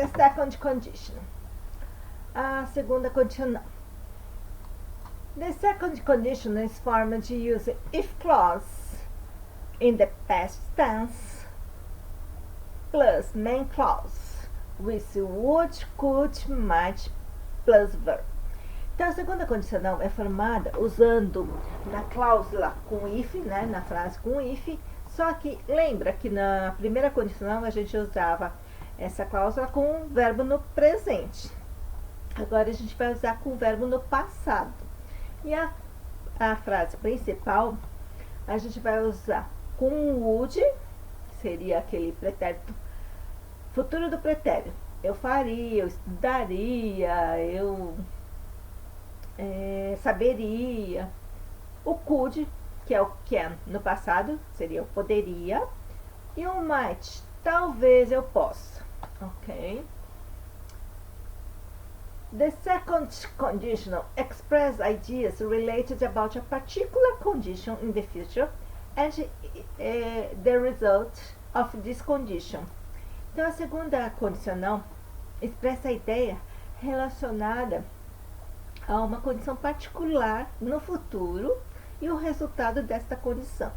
the second condition. A segunda condicional. The second condition is formed using if clause in the past tense plus main clause with would, could, might plus verb. Então, a segunda condicional é formada usando na cláusula com if, né, na frase com if, só que lembra que na primeira condicional a gente usava essa cláusula com o verbo no presente. Agora a gente vai usar com o verbo no passado. E a frase principal a gente vai usar com would, seria aquele pretérito, futuro do pretérito. Eu faria, eu estudaria, eu saberia. O could, que é o can no passado, seria eu poderia. E o might, talvez eu possa. Ok? The second conditional express ideas related about a particular condition in the future and the result of this condition. Então, a segunda condicional expressa a ideia relacionada a uma condição particular no futuro e o resultado desta condição.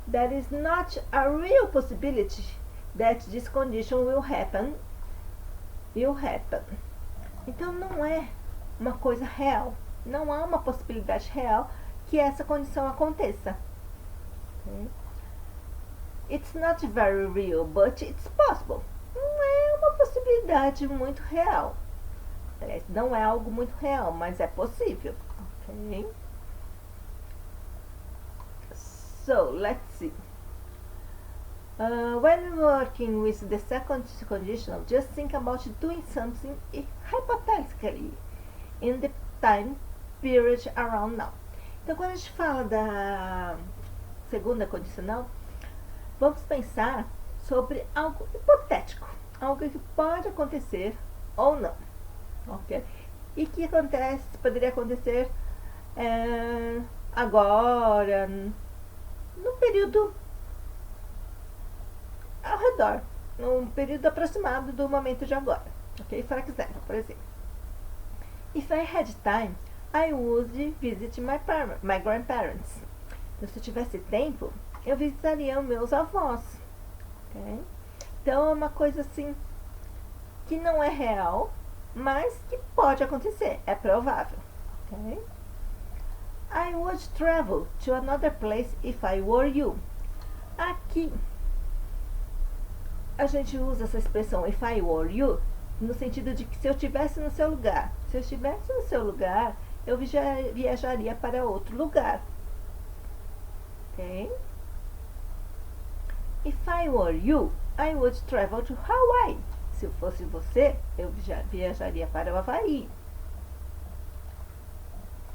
There is not a real possibility that this condition will happen. Então, não é uma coisa real. Não há uma possibilidade real que essa condição aconteça. Okay? It's not very real, but it's possible. Não é uma possibilidade muito real. Não é algo muito real, mas é possível. Okay? So, let's see. When working with the second conditional, just think about doing something hypothetically in the time period around now. Então, quando a gente fala da segunda condicional, vamos pensar sobre algo hipotético, algo que pode acontecer ou não, ok? E que poderia acontecer agora, no período ao redor, num período aproximado do momento de agora, ok? For example, por exemplo, if I had time, I would visit my grandparents. Então, se eu tivesse tempo, eu visitaria os meus avós, ok? Então, é uma coisa assim que não é real, mas que pode acontecer, é provável, ok? I would travel to another place if I were you. Aqui a gente usa essa expressão if I were you no sentido de que se eu estivesse no seu lugar. Se eu estivesse no seu lugar, eu viajaria para outro lugar. Ok? If I were you, I would travel to Hawaii. Se eu fosse você, eu viajaria para o Havaí.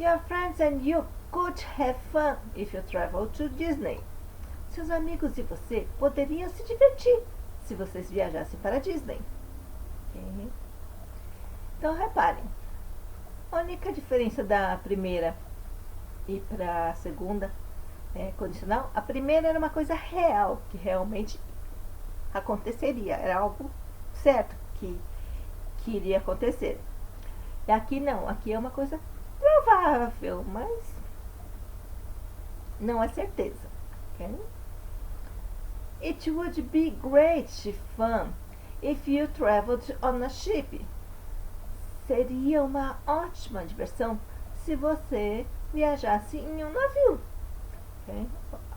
Your friends and you could have fun if you travel to Disney. Seus amigos e você poderiam se divertir se vocês viajassem para Disney. Okay? Então, reparem. A única diferença da primeira e para a segunda condicional, a primeira era uma coisa real, que realmente aconteceria. Era algo certo que iria acontecer. E aqui não, aqui é uma coisa provável, mas não é certeza. Okay? It would be great fun if you traveled on a ship. Seria uma ótima diversão se você viajasse em um navio. Okay?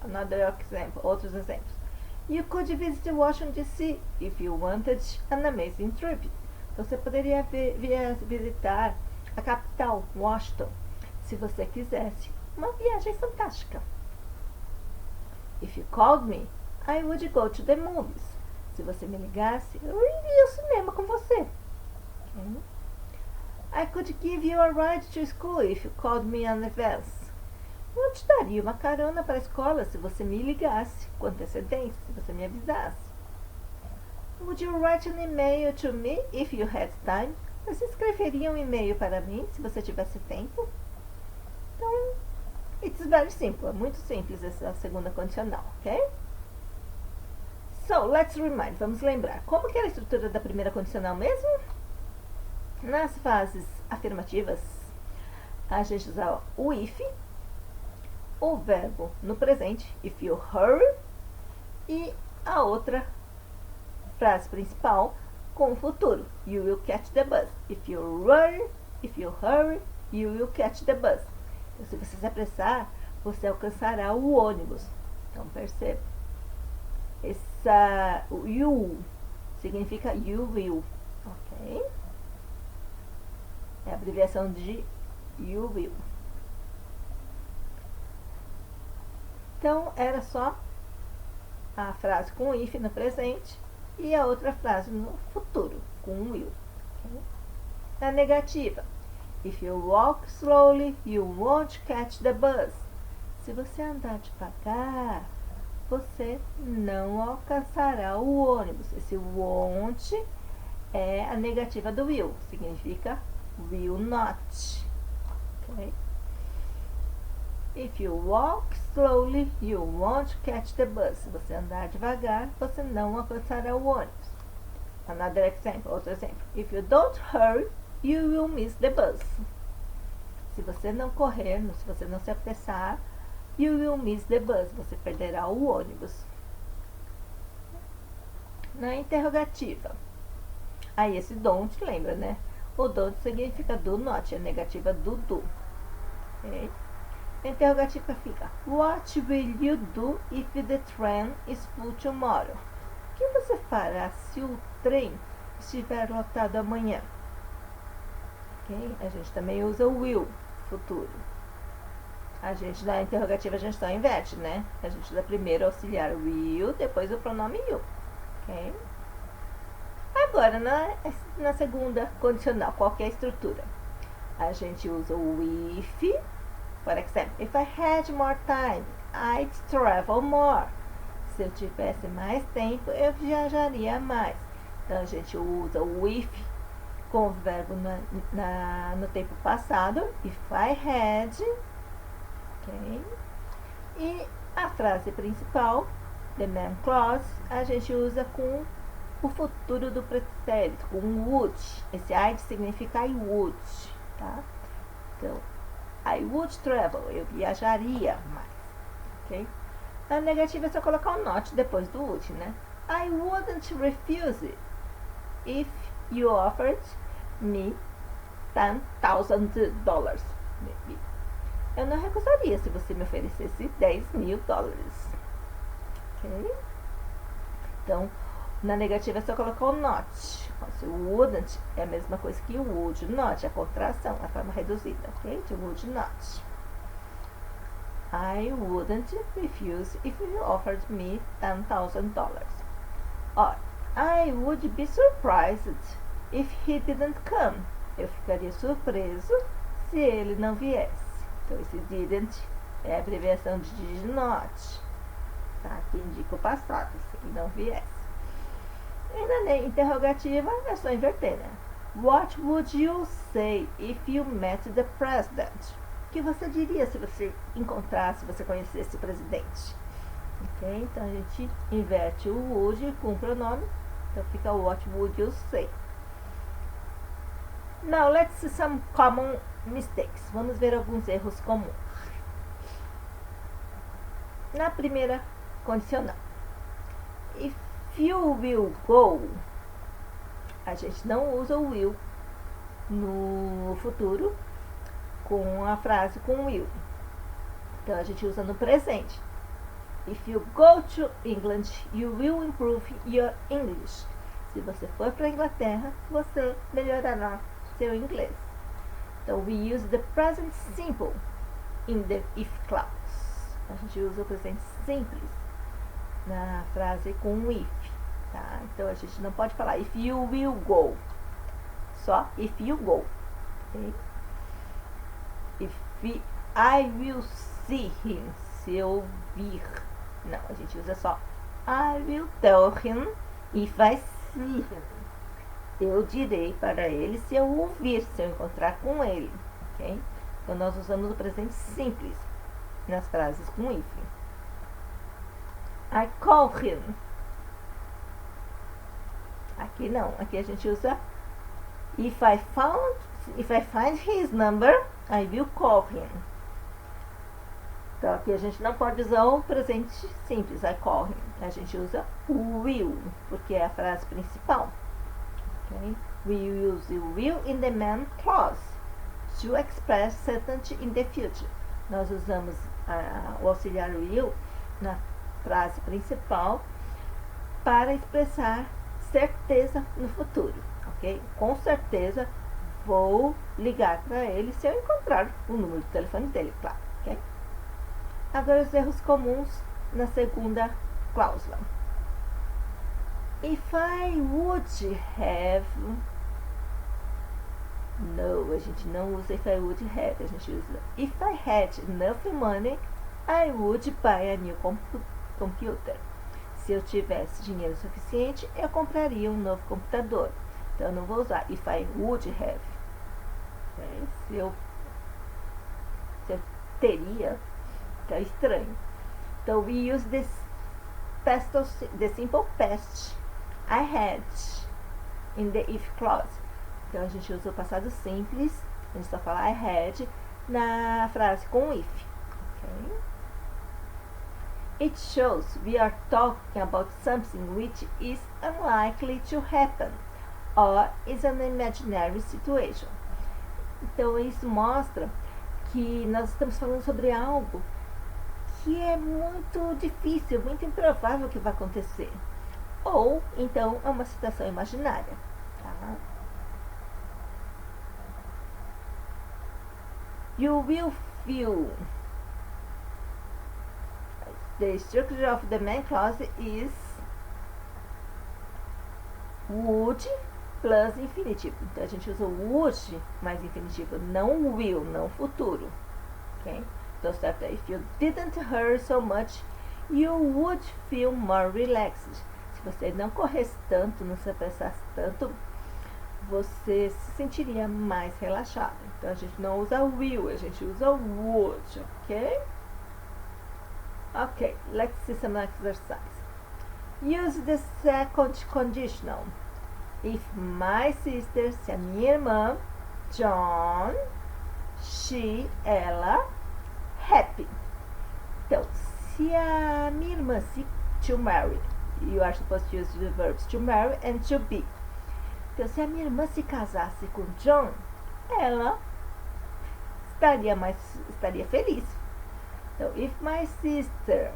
Another example, outros exemplos. You could visit Washington DC if you wanted an amazing trip. Então, você poderia visitar a capital, Washington, se você quisesse uma viagem fantástica. If you called me, I would go to the movies. Se você me ligasse, eu iria ao cinema com você. Okay? I could give you a ride to school if you called me in advance. Eu te daria uma carona para a escola se você me ligasse com antecedência, se você me avisasse. Would you write an email to me if you had time? Você escreveria um e-mail para mim se você tivesse tempo? Então, it's very simple. É muito simples essa segunda condicional, ok? So, let's remind. Vamos lembrar. Como que era a estrutura da primeira condicional mesmo? Nas fases afirmativas, a gente usava o if, o verbo no presente, if you hurry, e a outra frase principal com o futuro, you will catch the bus. If you hurry, you will catch the bus. Então, se você se apressar, você alcançará o ônibus. Então, perceba. O you significa you will, ok? É a abreviação de you will. Então, era só a frase com if no presente e a outra frase no futuro, com will. Okay? Na negativa, if you walk slowly, you won't catch the bus. Se você andar devagar, você não alcançará o ônibus. Esse won't é a negativa do will, significa will not. Okay? If you walk slowly, you won't catch the bus. Se você andar devagar, você não alcançará o ônibus. Another example, outro exemplo. If you don't hurry, you will miss the bus. Se você não correr, se você não se apressar, you will miss the bus. Você perderá o ônibus. Na interrogativa. Aí esse don't, lembra, né? O don't significa do not, é a negativa do do. Okay? A interrogativa fica: What will you do if the train is full tomorrow? O que você fará se o trem estiver lotado amanhã? Okay? A gente também usa o will, futuro. A gente, na interrogativa, a gente só inverte, né? A gente usa primeiro o auxiliar will, depois o pronome you. Okay? Agora, na segunda condicional, qual que é a estrutura? A gente usa o if. For example, if I had more time, I'd travel more. Se eu tivesse mais tempo, eu viajaria mais. Então, a gente usa o if com o verbo no tempo passado. If I had. Okay. E a frase principal, the main clause, a gente usa com o futuro do pretérito, com would. Esse I'd significa I would. Tá? Então, I would travel, eu viajaria mais, ok? Na negativa é só colocar o not depois do would, né? I wouldn't refuse it if you offered me $10,000. Eu não recusaria se você me oferecesse $10.000. Ok? Então, na negativa é só colocar o not. O wouldn't é a mesma coisa que o would not, a contração, a forma reduzida, ok? De would not. I wouldn't refuse if you offered me $10,000. Or, I would be surprised if he didn't come. Eu ficaria surpreso se ele não viesse. Então, esse didn't é a abreviação de did not, tá? Que indica o passado, se ele não viesse. E na interrogativa é só inverter, né? What would you say if you met the president? O que você diria se você encontrasse, se você conhecesse o presidente? Ok? Então a gente inverte o would com o pronome. Então fica what would you say? Now let's see some common mistakes. Vamos ver alguns erros comuns. Na primeira condicional. If you will go, a gente não usa o will no futuro com a frase com will. Então a gente usa no presente. If you go to England, you will improve your English. Se você for para a Inglaterra, você melhorará seu inglês. Então we use the present simple in the if clause. A gente usa o presente simples na frase com if, tá? Então a gente não pode falar if you will go, só if you go, okay? If I will see him, se eu vir, não, a gente usa só I will tell him if I see him. Eu direi para ele se eu o vir, se eu encontrar com ele, ok? Então nós usamos o presente simples nas frases com if. I call him. Aqui não, aqui a gente usa if I find his number, I will call him. Então aqui a gente não pode usar o presente simples, I call him. A gente usa will, porque é a frase principal. Okay? We use will in the main clause to express certainty in the future. Nós usamos o auxiliar will na frase principal para expressar certeza no futuro, ok? Com certeza vou ligar para ele se eu encontrar o número de telefone dele, claro, ok? Agora os erros comuns na segunda cláusula. If I would have... No, a gente não usa if I would have, a gente usa if I had enough money, I would buy a new computer. Se eu tivesse dinheiro suficiente, eu compraria um novo computador. Então, eu não vou usar if I would have. Okay? Se eu teria, tá estranho. Então, we use the simple past, I had, in the if clause. Então, a gente usa o passado simples, a gente só fala I had na frase com if. Okay? It shows we are talking about something which is unlikely to happen or is an imaginary situation. Então, isso mostra que nós estamos falando sobre algo que é muito difícil, muito improvável que vai acontecer. Ou, então, é uma situação imaginária. Tá? You will feel. The structure of the main clause is would plus infinitivo. Então, a gente usa would mais infinitivo, não will, não futuro. Ok? Então, certo é, if you didn't hurry so much, you would feel more relaxed. Se você não corresse tanto, não se apressasse tanto, você se sentiria mais relaxado. Então, a gente não usa will, a gente usa would, ok? Ok, let's see some exercise. Use the second conditional. If my sister, se a minha irmã, John, she, ela, happy. Então, se a minha irmã se to marry, you are supposed to use the verbs to marry and to be. Então, se a minha irmã se casasse com John, ela estaria feliz. Então, if my sister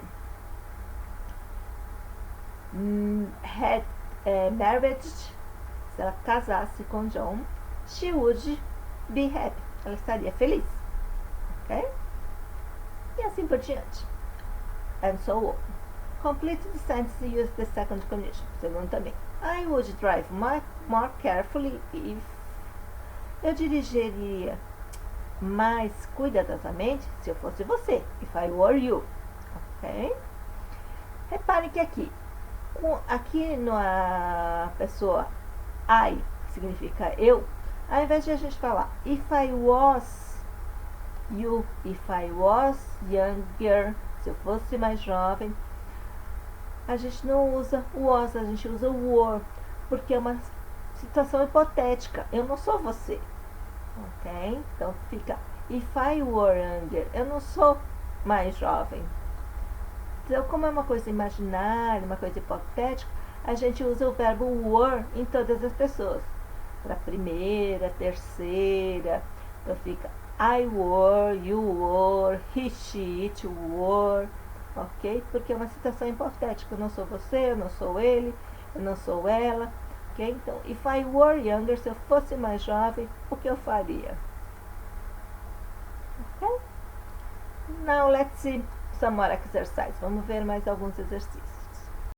had married, se ela casasse com John, she would be happy. Ela estaria feliz. Ok? E assim por diante. And so on. Complete the sentence and use the second condition. Segundo também. I would drive more carefully if... Eu dirigiria mais cuidadosamente se eu fosse você. If I were you. Ok? Reparem que aqui na pessoa I, que significa eu, ao invés de a gente falar if I was you, if I was younger, se eu fosse mais jovem, a gente não usa was, a gente usa were, porque é uma situação hipotética. Eu não sou você. Ok? Então fica if I were younger, eu não sou mais jovem. Então, como é uma coisa imaginária, uma coisa hipotética, a gente usa o verbo were em todas as pessoas. Para primeira, terceira. Então fica I were, you were, he, she, it were. Ok? Porque é uma situação hipotética. Eu não sou você, eu não sou ele, eu não sou ela. Ok? Então, if I were younger, se eu fosse mais jovem, o que eu faria? Ok? Now let's see some more exercises. Vamos ver mais alguns exercícios.